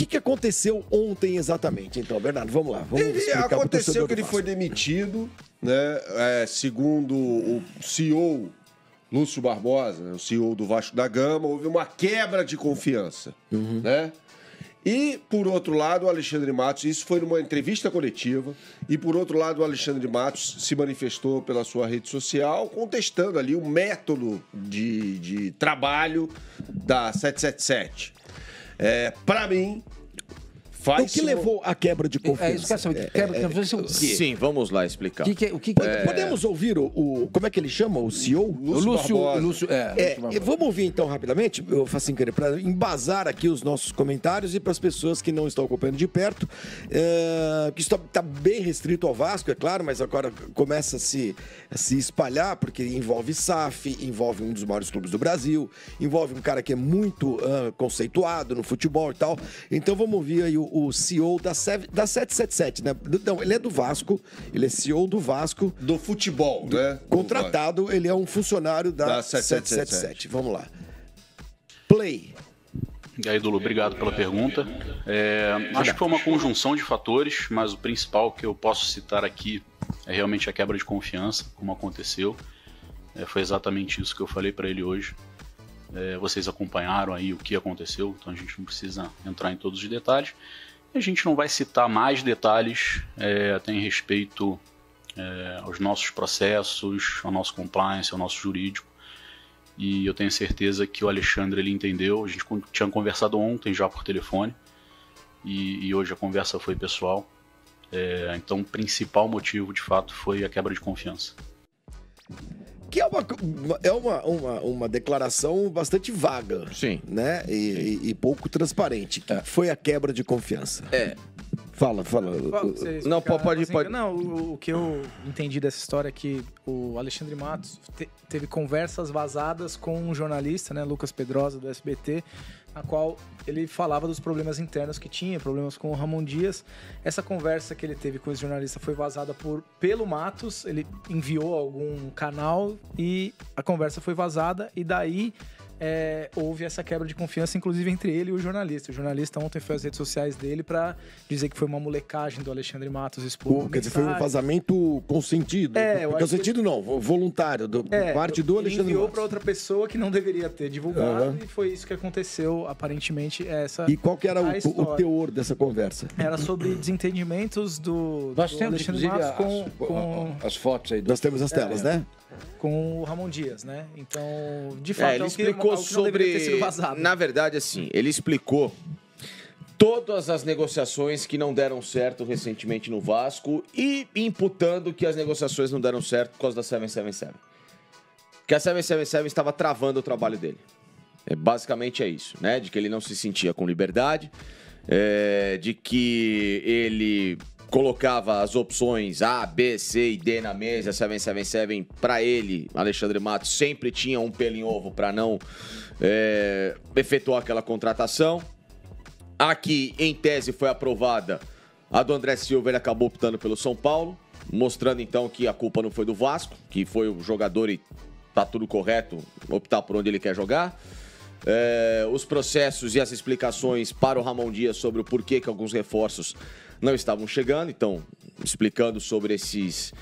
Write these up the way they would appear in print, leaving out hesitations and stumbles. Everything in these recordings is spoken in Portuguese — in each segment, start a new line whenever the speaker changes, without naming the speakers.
que aconteceu ontem exatamente, então, Bernardo? Vamos lá.
Aconteceu que ele foi demitido, né? Segundo o CEO Lúcio Barbosa, o CEO do Vasco da Gama, houve uma quebra de confiança, né? E, por outro lado, o Alexandre Matos, isso foi numa entrevista coletiva, e, por outro lado, o Alexandre Matos se manifestou pela sua rede social, contestando ali o método de trabalho da 777. Para mim,
o que levou à quebra de confiança?
Isso que eu saber. Quebra de confiança o quê?
Sim, vamos lá explicar.
Podemos ouvir o... Como é que ele chama? O CEO?
Lúcio.
Vamos ouvir então rapidamente, eu faço sem querer, para embasar aqui os nossos comentários e para as pessoas que não estão acompanhando de perto, que está bem restrito ao Vasco, é claro, mas agora começa a se espalhar, porque envolve SAF, envolve um dos maiores clubes do Brasil, envolve um cara que é muito conceituado no futebol e tal. Então vamos ouvir aí o CEO da 777, né? Não, ele é do Vasco, ele é CEO do Vasco.
Do futebol, né?
Contratado, ele é um funcionário da 777. Vamos lá. Play.
E aí, Dulu, obrigado pela pergunta. Acho que foi uma conjunção de fatores, mas o principal que eu posso citar aqui é realmente a quebra de confiança, como aconteceu. Foi exatamente isso que eu falei para ele hoje. Vocês acompanharam aí o que aconteceu, então a gente não precisa entrar em todos os detalhes. A gente não vai citar mais detalhes até em respeito aos nossos processos, ao nosso compliance, ao nosso jurídico. E eu tenho certeza que o Alexandre ele entendeu. A gente tinha conversado ontem já por telefone e hoje a conversa foi pessoal. Então o principal motivo de fato foi a quebra de confiança.
Que é uma declaração bastante vaga,
sim,
né? E pouco transparente. Que foi a quebra de confiança. Fala.
Não, pode. Não, o que eu entendi dessa história é que o Alexandre Matos teve conversas vazadas com um jornalista, né, Lucas Pedrosa, do SBT, na qual ele falava dos problemas internos que tinha, problemas com o Ramon Dias. Essa conversa que ele teve com esse jornalista foi vazada pelo Matos, ele enviou a algum canal e a conversa foi vazada, e daí houve essa quebra de confiança, inclusive entre ele e o jornalista. O jornalista ontem foi às redes sociais dele para dizer que foi uma molecagem do Alexandre Matos expor.
Quer dizer, foi um vazamento consentido. Consentido não, voluntário, parte do Alexandre Matos.
Enviou para outra pessoa que não deveria ter divulgado, e foi isso que aconteceu, aparentemente.
E qual que era o teor dessa conversa?
Era sobre desentendimentos do
Alexandre Matos com
as
fotos aí.
Nós temos as telas, né?
Com o Ramon Dias, né? Então, de fato,
ele explicou sobre... Na verdade, assim, ele explicou todas as negociações que não deram certo recentemente no Vasco e imputando que as negociações não deram certo por causa da 777. Que a 777 estava travando o trabalho dele. Basicamente é isso, né? De que ele não se sentia com liberdade, de que ele colocava as opções A, B, C e D na mesa, 777 para ele, Alexandre Matos, sempre tinha um pelo em ovo para não efetuar aquela contratação. Aqui, em tese, foi aprovada a do André Silva, ele acabou optando pelo São Paulo, mostrando então que a culpa não foi do Vasco, que foi o jogador e tá tudo correto optar por onde ele quer jogar. Os processos e as explicações para o Ramon Dias sobre o porquê que alguns reforços não estavam chegando, então explicando sobre esses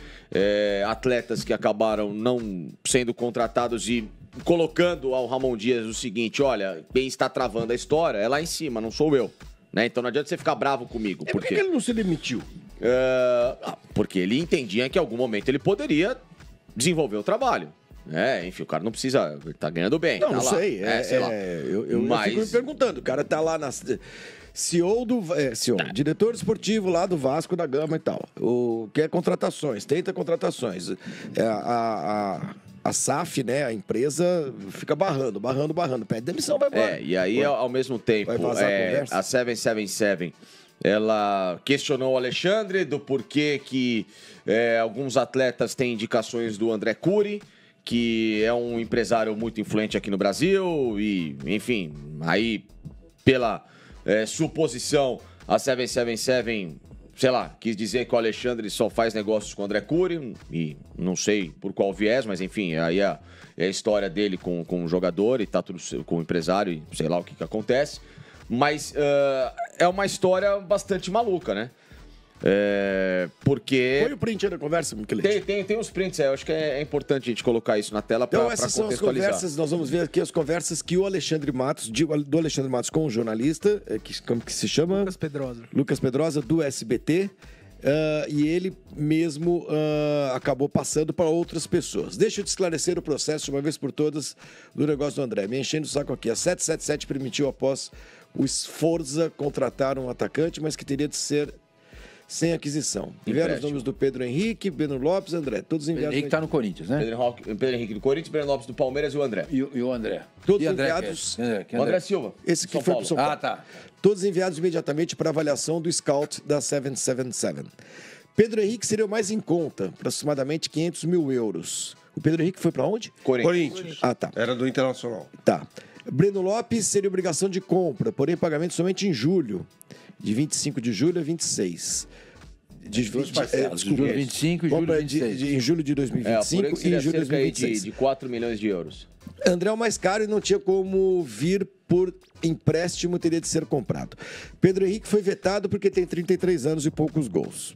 atletas que acabaram não sendo contratados e colocando ao Ramon Dias o seguinte: olha, quem está travando a história é lá em cima, não sou eu, né? Então não adianta você ficar bravo comigo.
Por que ele não se demitiu?
Porque ele entendia que em algum momento ele poderia desenvolver o trabalho. Enfim, o cara não precisa, ele tá ganhando bem.
Não,
tá
não
lá.
sei. Eu fico me perguntando, o cara tá lá na... CEO diretor esportivo lá do Vasco da Gama e tal. Quer contratações, tenta contratações. A SAF, né, a empresa, fica barrando, pede demissão, vai embora.
E aí, ao mesmo tempo, a 777, ela questionou o Alexandre do porquê que alguns atletas têm indicações do André Cury, que é um empresário muito influente aqui no Brasil, e, enfim, aí, pela suposição, a 777, sei lá, quis dizer que o Alexandre só faz negócios com o André Cury, e não sei por qual viés, mas enfim, aí é a história dele com o jogador e tá tudo com o empresário, e sei lá o que acontece. Mas é uma história bastante maluca, né? Porque...
Põe o print aí da conversa, Miquelete.
Tem os prints aí. Eu acho que é importante a gente colocar isso na tela para
contextualizar. Então, essas são as conversas, nós vamos ver aqui as conversas que o Alexandre Matos, do Alexandre Matos com o jornalista, como que se chama? Lucas Pedrosa, do SBT. E ele mesmo acabou passando para outras pessoas. Deixa eu te esclarecer o processo de uma vez por todas do negócio do André. Me enchendo o saco aqui. A 777 permitiu, após o Sforza, contratar um atacante, mas que teria de ser sem aquisição. Tiveram os nomes do Pedro Henrique, Breno Lopes, André. Todos enviados.
Pedro Henrique está no Corinthians, né?
Pedro Henrique do Corinthians, Breno Lopes do Palmeiras e o André.
E o André.
Todos enviados.
O André Silva.
Esse que foi para o São Paulo.
Ah, tá.
Todos enviados imediatamente para avaliação do scout da 777. Pedro Henrique seria o mais em conta, aproximadamente 500 mil euros. O Pedro Henrique foi para onde?
Corinthians.
Ah, tá.
Era do Internacional.
Tá. Breno Lopes seria obrigação de compra, porém pagamento somente em julho. De 25 de julho a 26.
Julho 25 e julho 26.
Em julho de 2025 e em julho de 2026.
De 4 milhões de euros.
André é o mais caro e não tinha como vir por empréstimo, teria de ser comprado. Pedro Henrique foi vetado porque tem 33 anos e poucos gols.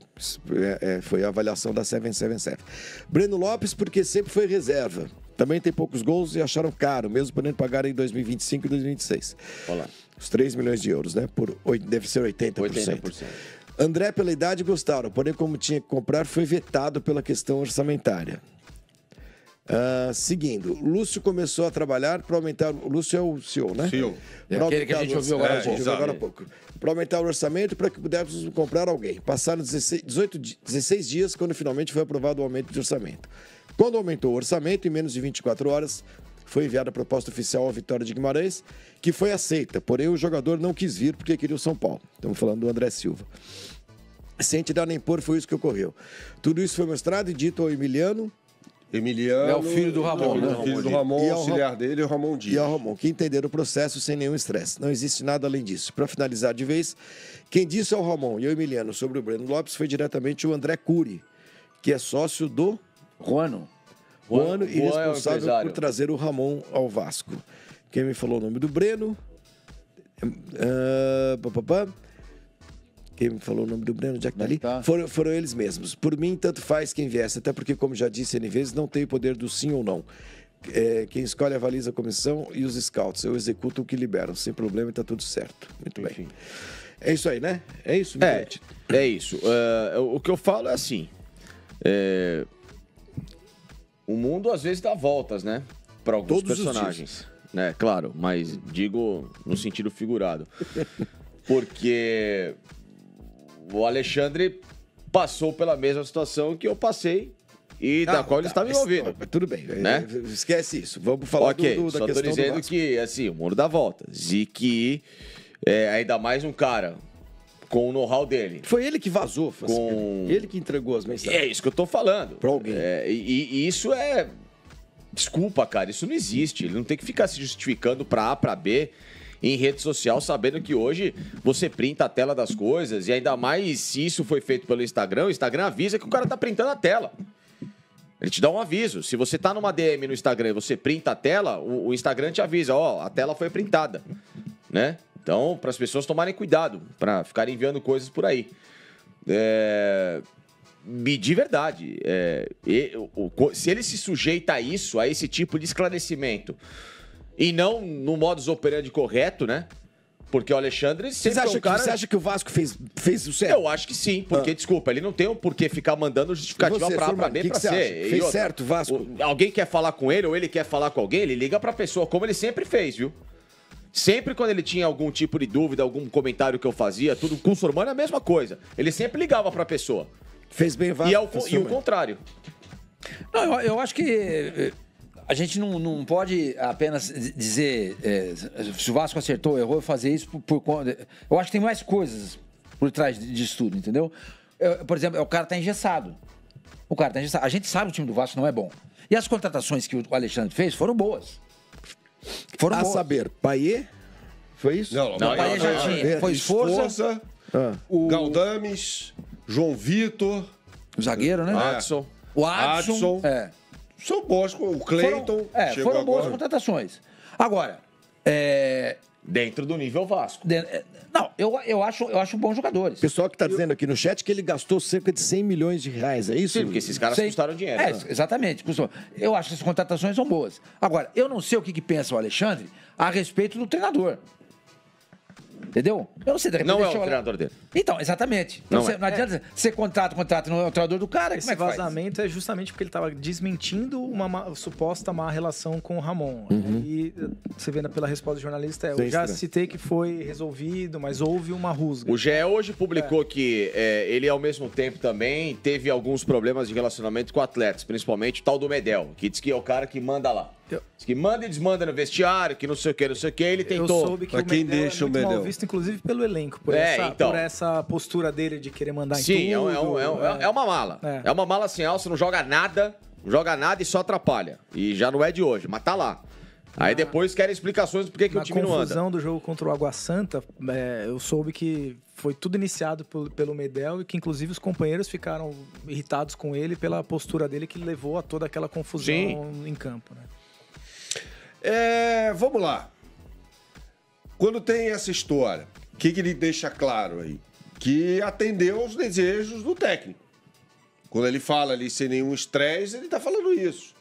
Foi a avaliação da 777. Breno Lopes porque sempre foi reserva. Também tem poucos gols e acharam caro, mesmo podendo pagar em 2025 e 2026.
Olá.
Os 3 milhões de euros, né? Deve ser 80%.
80%.
André, pela idade, gostaram. Porém, como tinha que comprar, foi vetado pela questão orçamentária. Seguindo, Lúcio começou a trabalhar para aumentar... O Lúcio é o CEO, né?
CEO.
Aquele que a gente ouviu agora há pouco.
Para aumentar o orçamento para que pudéssemos comprar alguém. Passaram 16 dias quando finalmente foi aprovado o aumento de orçamento. Quando aumentou o orçamento, em menos de 24 horas, foi enviada a proposta oficial ao Vitória de Guimarães, que foi aceita. Porém, o jogador não quis vir porque queria o São Paulo. Estamos falando do André Silva. Sem tirar nem pôr, foi isso que ocorreu. Tudo isso foi mostrado e dito ao Emiliano.
É
o filho do Ramon, né?
O filho do Ramon, auxiliar dele, o Ramon Dias.
E ao Ramon, que entenderam o processo sem nenhum estresse. Não existe nada além disso. Para finalizar de vez, quem disse ao Ramon e ao Emiliano sobre o Breno Lopes foi diretamente o André Cury, que é sócio do...
Juano
e responsável por trazer o Ramon ao Vasco. Quem me falou o nome do Breno? Quem me falou o nome do Breno? Onde é que tá ali? Foram eles mesmos. Por mim, tanto faz quem viesse, até porque, como já disse N vezes, não tem o poder do sim ou não. Quem escolhe avaliza a comissão e os scouts. Eu executo o que liberam, sem problema e tá tudo certo. Muito bem. É isso aí, né? É isso, Miquelete?
É isso. O que eu falo é assim... O mundo às vezes dá voltas, né? Para alguns personagens. Né? Claro, mas digo no sentido figurado. Porque o Alexandre passou pela mesma situação que eu passei e da qual ele estava envolvido.
Tudo bem,
né?
Esquece isso. Vamos falar da questão
só tô dizendo que, assim, o mundo dá voltas. E que ainda mais um cara com o know-how dele.
Foi ele que vazou. Ele que entregou as mensagens.
É isso que eu tô falando.
Pra alguém.
E isso é... Desculpa, cara, isso não existe. Ele não tem que ficar se justificando pra A, pra B em rede social, sabendo que hoje você printa a tela das coisas e ainda mais se isso foi feito pelo Instagram, o Instagram avisa que o cara tá printando a tela. Ele te dá um aviso. Se você tá numa DM no Instagram e você printa a tela, o Instagram te avisa, a tela foi printada, né? Então, para as pessoas tomarem cuidado, para ficarem enviando coisas por aí. De verdade, se ele se sujeita a isso, a esse tipo de esclarecimento, e não no modus operandi correto, né? Porque o Alexandre sempre
Você acha que o Vasco fez o certo?
Eu acho que sim, porque, desculpa, ele não tem por que ficar mandando justificativa pra A, pra B, pra C.
Fez certo, Vasco?
Alguém quer falar com ele ou ele quer falar com alguém, ele liga pra pessoa, como ele sempre fez, viu? Sempre quando ele tinha algum tipo de dúvida, algum comentário que eu fazia, tudo com o Sormani é a mesma coisa. Ele sempre ligava pra pessoa.
Fez bem, Vasco.
E o contrário.
Não, eu acho que a gente não pode apenas dizer se o Vasco acertou ou errou, fazer isso por conta... Eu acho que tem mais coisas por trás disso tudo, entendeu? Por exemplo, o cara tá engessado. A gente sabe que o time do Vasco não é bom. E as contratações que o Alexandre fez foram boas.
Saber, Paiê? Foi isso?
Não, Paiê já tinha. Foi Esforça.
O Galdames, João Vitor.
O zagueiro, né?
Adson.
O Adson.
São bons. O Cleiton.
Foram boas contratações. Agora,
Dentro do nível Vasco.
Não, eu acho bons jogadores.
O pessoal que está dizendo aqui no chat que ele gastou cerca de 100 milhões de reais, é isso?
Sim, porque esses caras custaram dinheiro.
É, exatamente. Eu acho que as contratações são boas. Agora, eu não sei o que pensa o Alexandre a respeito do treinador. Entendeu? Eu não sei.
Não é o treinador dele.
Então, exatamente. Então, não adianta você contrata, não é o treinador do cara.
Esse vazamento é justamente porque ele estava desmentindo uma suposta má relação com o Ramon. E você vendo pela resposta do jornalista, eu já citei que foi resolvido, mas houve uma rusga.
O GE hoje publicou que ele, ao mesmo tempo, também teve alguns problemas de relacionamento com atletas, principalmente o tal do Medel, que diz que é o cara que manda lá. Diz que manda e desmanda no vestiário, que não sei o que, ele tentou.
Eu soube que o Medel é muito mal visto, inclusive pelo elenco, por essa postura dele de querer mandar em tudo.
Sim, é uma mala. É uma mala sem alça, não joga nada e só atrapalha. E já não é de hoje, mas tá lá. Aí depois querem explicações do porquê que o time não anda.
Na confusão do jogo contra o Água Santa, eu soube que foi tudo iniciado pelo Medel e que, inclusive, os companheiros ficaram irritados com ele pela postura dele que levou a toda aquela confusão em campo, né?
Vamos lá. Quando tem essa história, o que ele deixa claro aí? Que atendeu aos desejos do técnico. Quando ele fala ali sem nenhum estresse, ele tá falando isso.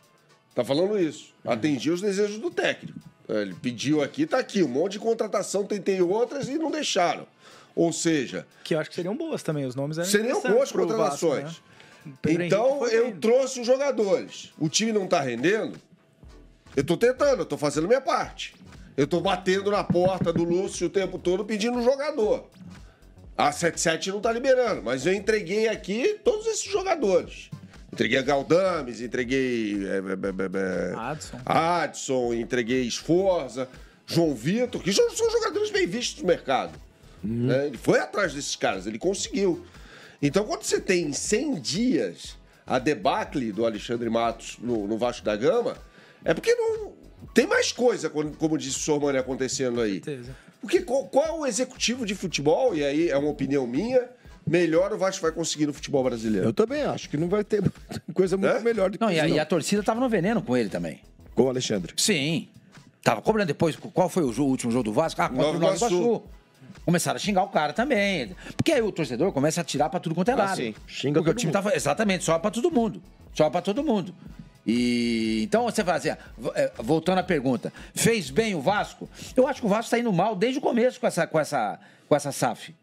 Atendi os desejos do técnico. Ele pediu aqui, tá aqui. Um monte de contratação, tentei outras e não deixaram. Ou seja...
Que eu acho que seriam boas também, os nomes eram
seriam boas contratações. Vasco, né? Então, eu trouxe os jogadores. O time não tá rendendo? Eu tô tentando, eu tô fazendo minha parte. Eu tô batendo na porta do Lúcio o tempo todo pedindo um jogador. A 77 não tá liberando, mas eu entreguei aqui todos esses jogadores. Entreguei a Galdames, entreguei Adson, entreguei Esforza, João Vitor, que são jogadores bem vistos no mercado. Né? Ele foi atrás desses caras, ele conseguiu. Então, quando você tem em 100 dias a debacle do Alexandre Matos no Vasco da Gama, é porque não tem mais coisa, como disse o Sormani, acontecendo aí. Porque qual o executivo de futebol, e aí é uma opinião minha, melhor o Vasco vai conseguir no futebol brasileiro?
Eu também acho que não vai ter coisa muito melhor do que isso.
E a torcida tava no veneno com ele também.
Com o Alexandre?
Sim. Tava cobrando depois. Qual foi o último jogo do Vasco? Contra o Nova Iguaçu. Começaram a xingar o cara também. Porque aí o torcedor começa a tirar pra tudo quanto é lado.
Sim.
Xinga porque o time tava... Exatamente, só pra todo mundo. E então você fala assim, voltando à pergunta, fez bem o Vasco? Eu acho que o Vasco está indo mal desde o começo com essa SAF.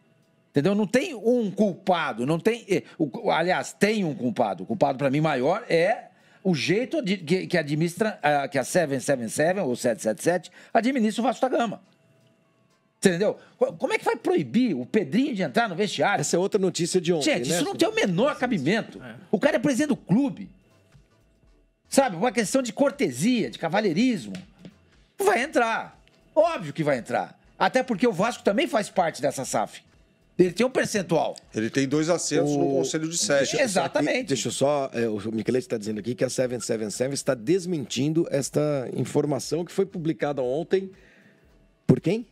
Entendeu? Não tem um culpado, não tem. Aliás, tem um culpado. O culpado, para mim, maior é o jeito que administra, que a 777 ou 777 administra o Vasco da Gama. Entendeu? Como é que vai proibir o Pedrinho de entrar no vestiário?
Essa é outra notícia de ontem.
Gente, isso não tem o menor cabimento. O cara é presidente do clube. Sabe, uma questão de cortesia, de cavalheirismo. Vai entrar. Óbvio que vai entrar. Até porque o Vasco também faz parte dessa SAF. Ele tem um percentual.
Ele tem 2 assentos no Conselho de Sede.
Exatamente.
Deixa eu só... o Michelete está dizendo aqui que a 777 está desmentindo esta informação que foi publicada ontem. Por quem?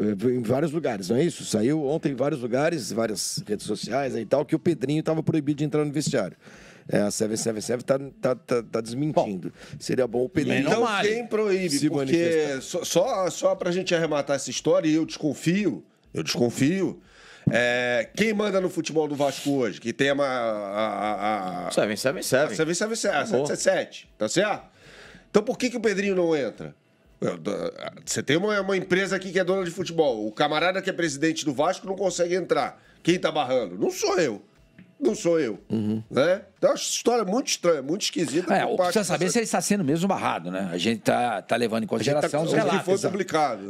Em vários lugares, não é isso? Saiu ontem em vários lugares, várias redes sociais e tal, que o Pedrinho estava proibido de entrar no vestiário. A 777 está desmentindo. Bom, seria bom o Pedrinho...
Então quem proíbe? Porque só para a gente arrematar essa história, e eu desconfio, quem manda no futebol do Vasco hoje? Que tem a 777, tá certo? Então por que o Pedrinho não entra? Você tem uma empresa aqui que é dona de futebol. O camarada que é presidente do Vasco não consegue entrar. Quem tá barrando? Não sou eu. Né? Então, essa história é muito estranha, muito esquisita.
Precisa saber se ele está sendo mesmo barrado, né? A gente tá levando em consideração os relatos.
Que foi publicado.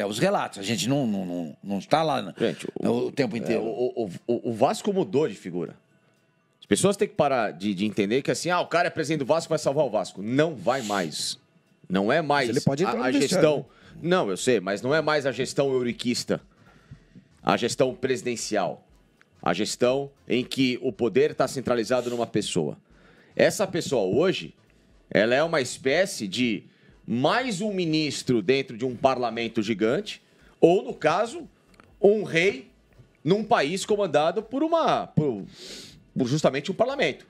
Os relatos. A gente não está lá o tempo inteiro.
O Vasco mudou de figura. As pessoas têm que parar de entender que assim, o cara é presidente do Vasco, vai salvar o Vasco. Não vai mais. Não é mais
ele pode entrar
a gestão. Não, eu sei, mas não é mais a gestão euriquista. A gestão presidencial. A gestão em que o poder está centralizado numa pessoa. Essa pessoa hoje, ela é uma espécie de mais um ministro dentro de um parlamento gigante, ou, no caso, um rei num país comandado por justamente um parlamento.